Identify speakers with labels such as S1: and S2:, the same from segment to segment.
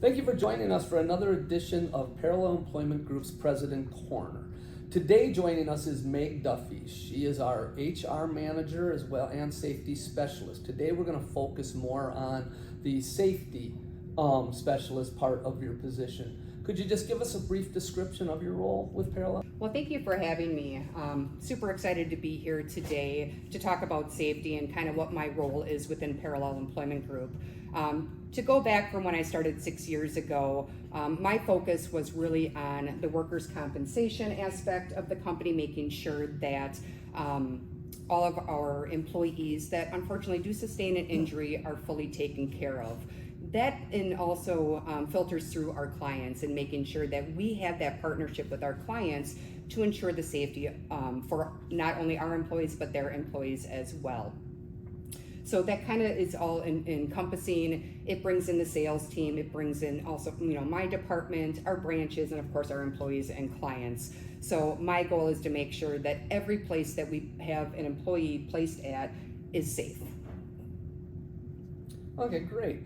S1: Thank you for joining us for another edition of Parallel Employment Group's President Corner. Today joining us is Meg Duffey. She is our HR manager as well and safety specialist. Today we're going to focus more on the safety specialist part of your position. Could you just give us a brief description of your role with Parallel?
S2: Well, thank you for having me. Super excited to be here today to talk about safety and kind of what my role is within Parallel Employment Group. To go back from when I started 6 years ago, my focus was really on the workers' compensation aspect of the company, making sure that all of our employees that unfortunately do sustain an injury are fully taken care of. That and also filters through our clients and making sure that we have that partnership with our clients to ensure the safety for not only our employees but their employees as well. So that kind of is all encompassing. It brings in the sales team. It brings in also, my department, our branches, and of course our employees and clients. So my goal is to make sure that every place that we have an employee placed at is safe.
S1: Okay, great.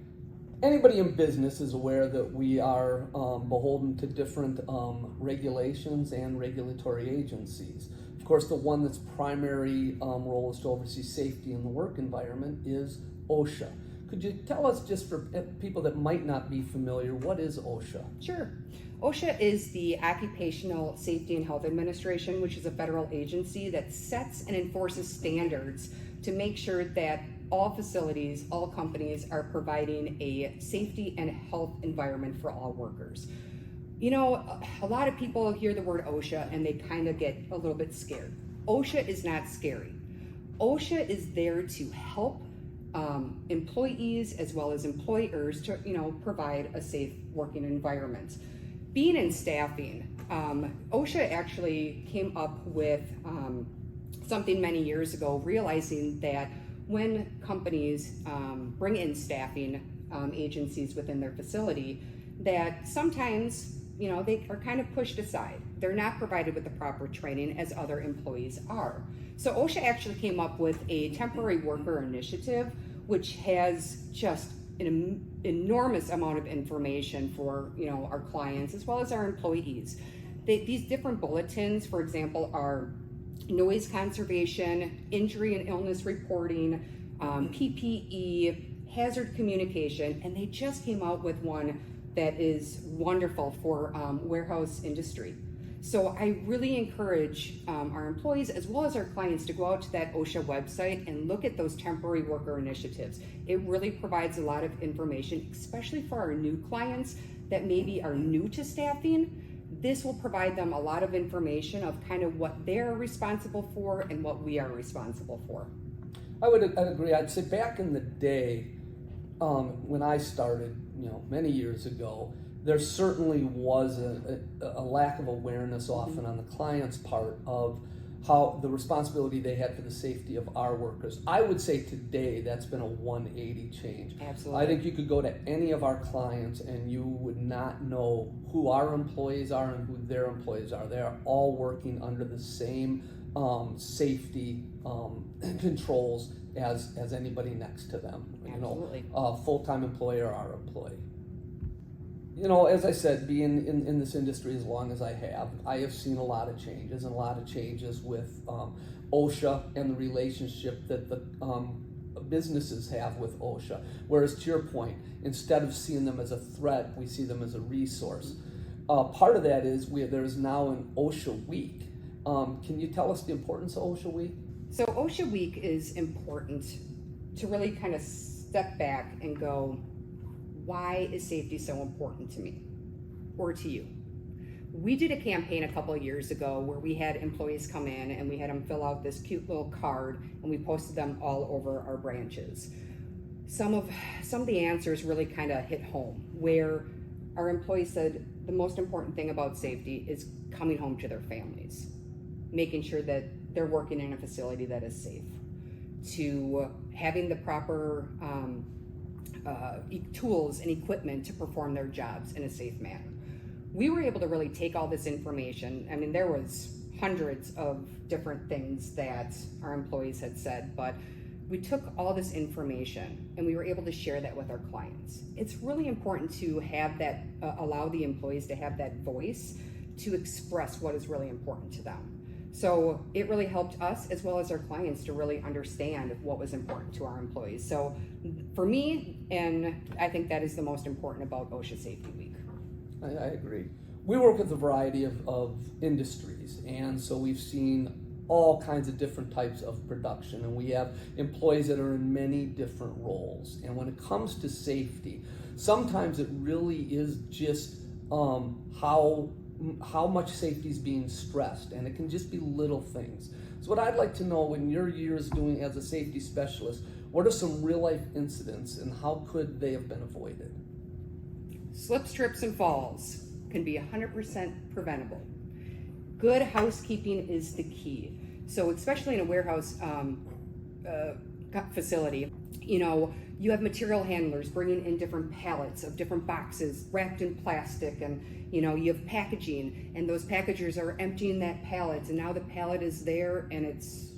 S1: Anybody in business is aware that we are beholden to different regulations and regulatory agencies. Of course, the one that's primary role is to oversee safety in the work environment is OSHA. Could you tell us, just for people that might not be familiar, what is OSHA?
S2: Sure. OSHA is the Occupational Safety and Health Administration, which is a federal agency that sets and enforces standards to make sure that all facilities, all companies are providing a safety and health environment for all workers. A lot of people hear the word OSHA and they kind of get a little bit scared. OSHA is not scary. OSHA is there to help employees as well as employers to, provide a safe working environment. Being in staffing, OSHA actually came up with something many years ago, realizing that when companies bring in staffing agencies within their facility, that sometimes they are kind of pushed aside. They're not provided with the proper training as other employees are. So OSHA actually came up with a temporary worker initiative, which has just an enormous amount of information for our clients as well as our employees. These different bulletins, for example, are noise conservation, injury and illness reporting, PPE, hazard communication, and they just came out with one that is wonderful for warehouse industry. So I really encourage our employees as well as our clients to go out to that OSHA website and look at those temporary worker initiatives. It really provides a lot of information, especially for our new clients that maybe are new to staffing. This will provide them a lot of information of kind of what they're responsible for and what we are responsible for.
S1: I'd agree. I'd say back in the day, when I started, many years ago, there certainly was a lack of awareness often on the client's part of how the responsibility they had for the safety of our workers. I would say today that's been a 180 change.
S2: Absolutely.
S1: I think you could go to any of our clients and you would not know who our employees are and who their employees are. They are all working under the same safety controls as anybody next to them.
S2: Absolutely.
S1: Full-time employee or our employee. As I said, being in this industry as long as I have seen a lot of changes with OSHA and the relationship that the businesses have with OSHA. Whereas to your point, instead of seeing them as a threat, we see them as a resource. Part of that is there is now an OSHA week. Can you tell us the importance of OSHA week?
S2: So OSHA week is important to really kind of step back and go, why is safety so important to me or to you? We did a campaign a couple of years ago where we had employees come in and we had them fill out this cute little card and we posted them all over our branches. Some of the answers really kind of hit home, where our employees said the most important thing about safety is coming home to their families, making sure that they're working in a facility that is safe, to having the proper tools and equipment to perform their jobs in a safe manner. We were able to really take all this information. I mean, there was hundreds of different things that our employees had said, but we took all this information and we were able to share that with our clients. It's really important to have that, allow the employees to have that voice to express what is really important to them. So it really helped us as well as our clients to really understand what was important to our employees. So for me, and I think that is the most important about OSHA Safety Week.
S1: I agree. We work with a variety of industries, and so we've seen all kinds of different types of production, and we have employees that are in many different roles. And when it comes to safety, sometimes it really is just how much safety is being stressed, and it can just be little things. So what I'd like to know, in your years doing as a safety specialist, what are some real life incidents and how could they have been avoided?
S2: Slips, trips, and falls can be 100% preventable. Good housekeeping is the key. So especially in a warehouse facility, you have material handlers bringing in different pallets of different boxes wrapped in plastic, and you have packaging, and those packagers are emptying that pallet, and now the pallet is there and it's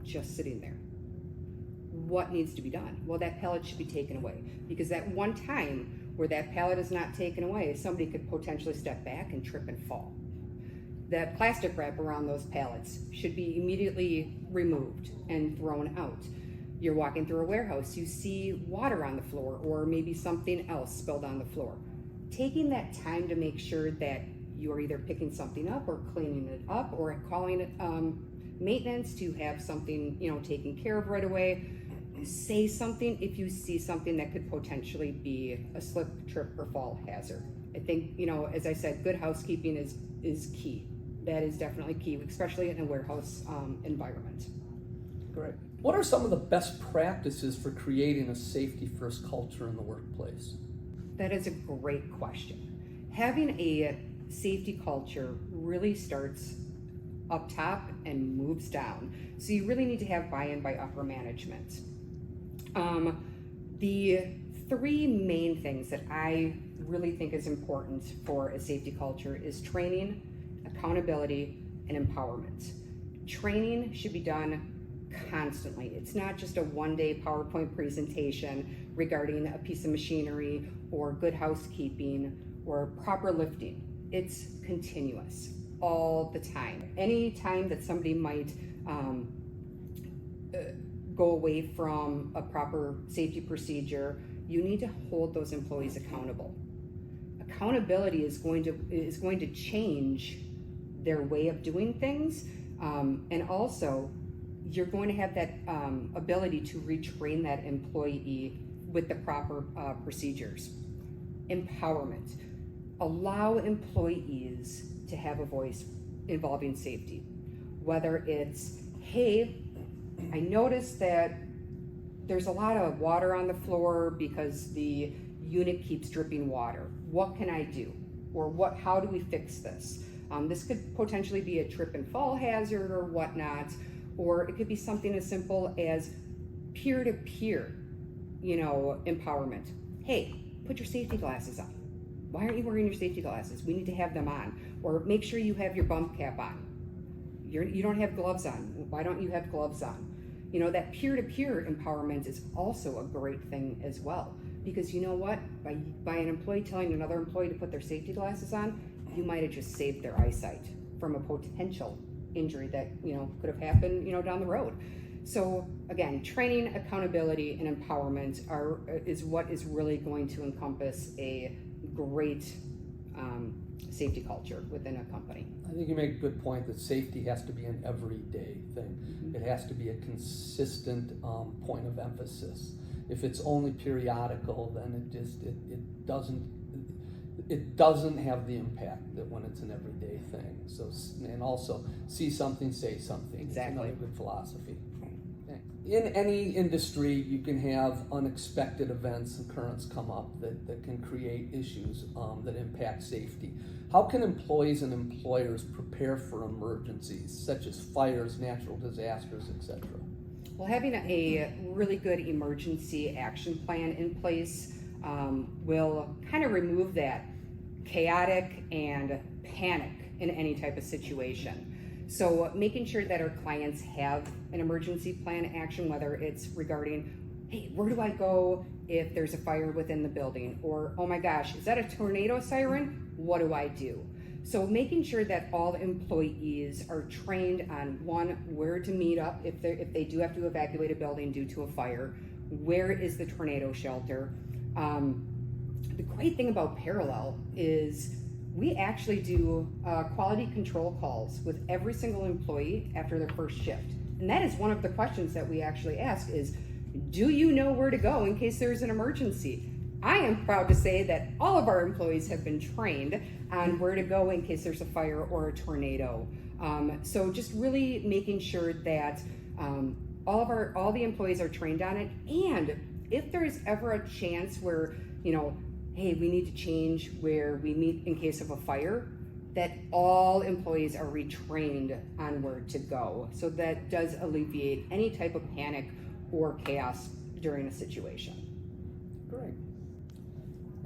S2: just sitting there. What needs to be done? Well, that pallet should be taken away, because that one time where that pallet is not taken away, somebody could potentially step back and trip and fall. That plastic wrap around those pallets should be immediately removed and thrown out. You're walking through a warehouse, you see water on the floor or maybe something else spilled on the floor. Taking that time to make sure that you are either picking something up or cleaning it up or calling it maintenance to have something taken care of right away. Say something if you see something that could potentially be a slip, trip, or fall hazard. I think, as I said, good housekeeping is key. That is definitely key, especially in a warehouse environment.
S1: Great. What are some of the best practices for creating a safety-first culture in the workplace?
S2: That is a great question. Having a safety culture really starts up top and moves down. So you really need to have buy-in by upper management. The three main things that I really think is important for a safety culture is training, accountability, and empowerment. Training should be done constantly. It's not just a one-day PowerPoint presentation regarding a piece of machinery or good housekeeping or proper lifting. It's continuous all the time. Any time that somebody might go away from a proper safety procedure, you need to hold those employees accountable. Accountability is going to change their way of doing things, and also you're going to have that ability to retrain that employee with the proper procedures. Empowerment. Allow employees to have a voice involving safety. Whether it's, hey, I noticed that there's a lot of water on the floor because the unit keeps dripping water. What can I do? Or how do we fix this? This could potentially be a trip and fall hazard or whatnot, or it could be something as simple as peer-to-peer, empowerment. Hey, put your safety glasses on. Why aren't you wearing your safety glasses? We need to have them on. Or make sure you have your bump cap on. You don't have gloves on. Why don't you have gloves on? That peer-to-peer empowerment is also a great thing as well. Because you know what? By an employee telling another employee to put their safety glasses on, you might have just saved their eyesight from a potential injury that could have happened down the road. So again, training, accountability, and empowerment is what is really going to encompass a great safety culture within a company.
S1: I think you make a good point that safety has to be an everyday thing. Mm-hmm. It has to be a consistent point of emphasis. If it's only periodical, then it doesn't have the impact that when it's an everyday thing. So, and also see something, say something.
S2: Exactly.
S1: It's another good philosophy. Okay. In any industry, you can have unexpected events and occurrences come up that can create issues that impact safety. How can employees and employers prepare for emergencies such as fires, natural disasters, etc.?
S2: Well, having a really good emergency action plan in place will kind of remove that chaotic and panic in any type of situation. So making sure that our clients have an emergency plan action, whether it's regarding, hey, where do I go if there's a fire within the building? Or, oh my gosh, is that a tornado siren? What do I do? So making sure that all employees are trained on, one, where to meet up if they do have to evacuate a building due to a fire, where is the tornado shelter. The great thing about Parallel is we actually do quality control calls with every single employee after their first shift. And that is one of the questions that we actually ask is, do you know where to go in case there's an emergency? I am proud to say that all of our employees have been trained on where to go in case there's a fire or a tornado. So just really making sure that all the employees are trained on it. And if there's ever a chance where, hey, we need to change where we meet in case of a fire, that all employees are retrained on where to go. So that does alleviate any type of panic or chaos during a situation.
S1: Great.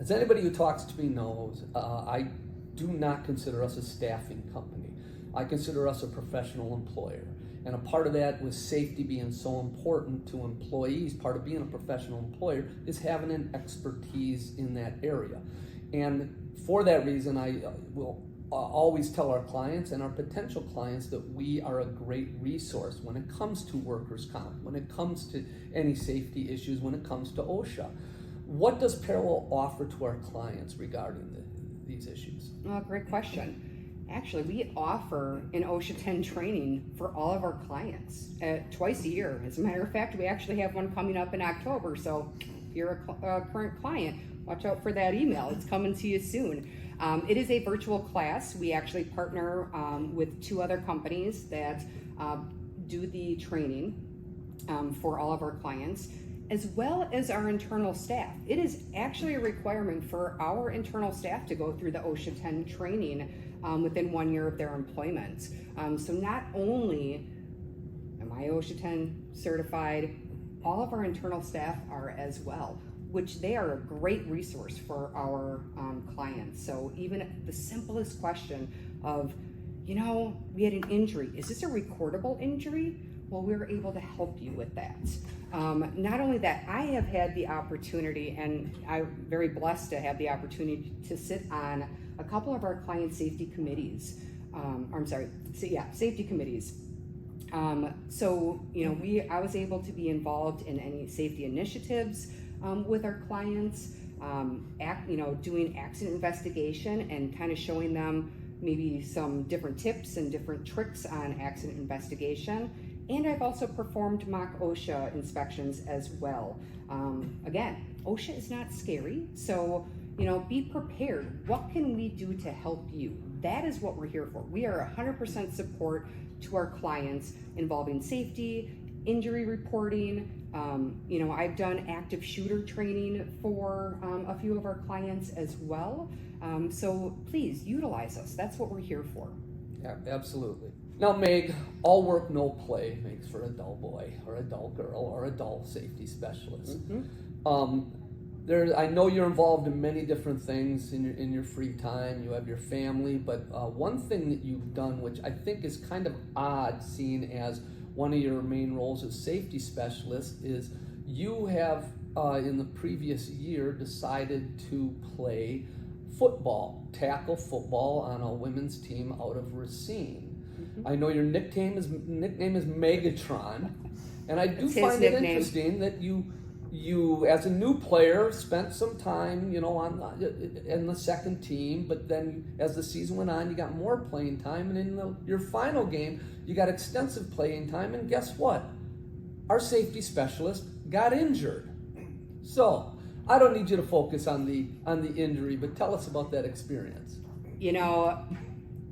S1: As anybody who talks to me knows, I do not consider us a staffing company. I consider us a professional employer. And a part of that, with safety being so important to employees, part of being a professional employer is having an expertise in that area. And for that reason, I will always tell our clients and our potential clients that we are a great resource when it comes to workers' comp, when it comes to any safety issues, when it comes to OSHA. What does Parallel offer to our clients regarding these issues?
S2: Great question. Actually, we offer an OSHA 10 training for all of our clients twice a year. As a matter of fact, we actually have one coming up in October. So if you're a current client, watch out for that email. It's coming to you soon. It is a virtual class. We actually partner with 2 other companies that do the training for all of our clients, as well as our internal staff. It is actually a requirement for our internal staff to go through the OSHA 10 training within 1 year of their employment. So not only am I OSHA 10 certified, all of our internal staff are as well, which they are a great resource for our clients. So even the simplest question of, we had an injury. Is this a recordable injury? Well, we're able to help you with that. Not only that, I have had the opportunity, and I'm very blessed to have the opportunity to sit on a couple of our client safety committees. Safety committees. I was able to be involved in any safety initiatives with our clients, doing accident investigation and kind of showing them maybe some different tips and different tricks on accident investigation. And I've also performed mock OSHA inspections as well. Again, OSHA is not scary, so be prepared. What can we do to help you? That is what we're here for. We are 100% support to our clients involving safety, injury reporting. I've done active shooter training for a few of our clients as well. So please utilize us. That's what we're here for.
S1: Yeah, absolutely. Now, Meg, all work, no play makes for a dull boy or a dull girl or a dull safety specialist. Mm-hmm. I know you're involved in many different things in your free time. You have your family, but one thing that you've done, which I think is kind of odd, seen as one of your main roles as safety specialist, is you have in the previous year decided to play football, tackle football on a women's team out of Racine. Mm-hmm. I know your nickname is Megatron, and I do find it interesting that you as a new player spent some time, in the second team, but then as the season went on, you got more playing time, and in your final game, you got extensive playing time, and guess what? Our safety specialist got injured. So, I don't need you to focus on the injury, but tell us about that experience.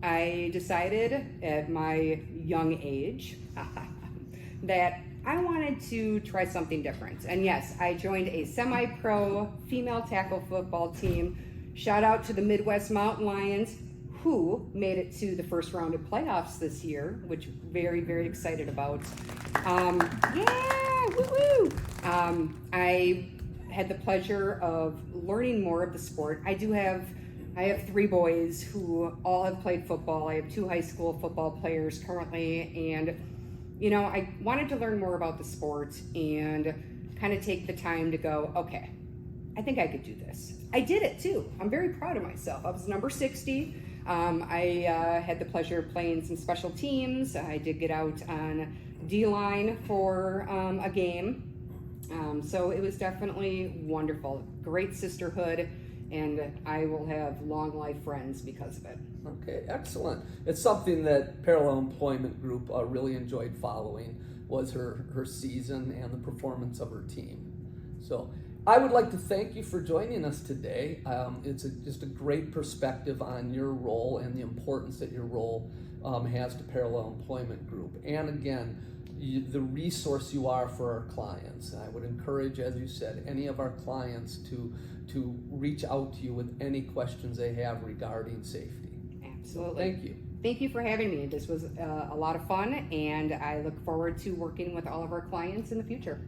S2: I decided at my young age that I wanted to try something different. And yes, I joined a semi-pro female tackle football team. Shout out to the Midwest Mountain Lions, who made it to the first round of playoffs this year, which very, very excited about. Woo-hoo! I had the pleasure of learning more of the sport. I do have I have 3 boys who all have played football. I have 2 high school football players currently, and I wanted to learn more about the sport and kind of take the time to go, okay, I think I could do this. I did it too. I'm very proud of myself. I was number 60. I had the pleasure of playing some special teams. I did get out on D-line for a game. So it was definitely wonderful. Great sisterhood, and I will have long life friends because of it.
S1: Okay, excellent. It's something that Parallel Employment Group really enjoyed following, was her season and the performance of her team. So I would like to thank you for joining us today. It's just a great perspective on your role and the importance that your role has to Parallel Employment Group. And again, the resource you are for our clients. And I would encourage, as you said, any of our clients to reach out to you with any questions they have regarding safety.
S2: Absolutely.
S1: So thank you.
S2: Thank you for having me. This was a lot of fun, and I look forward to working with all of our clients in the future.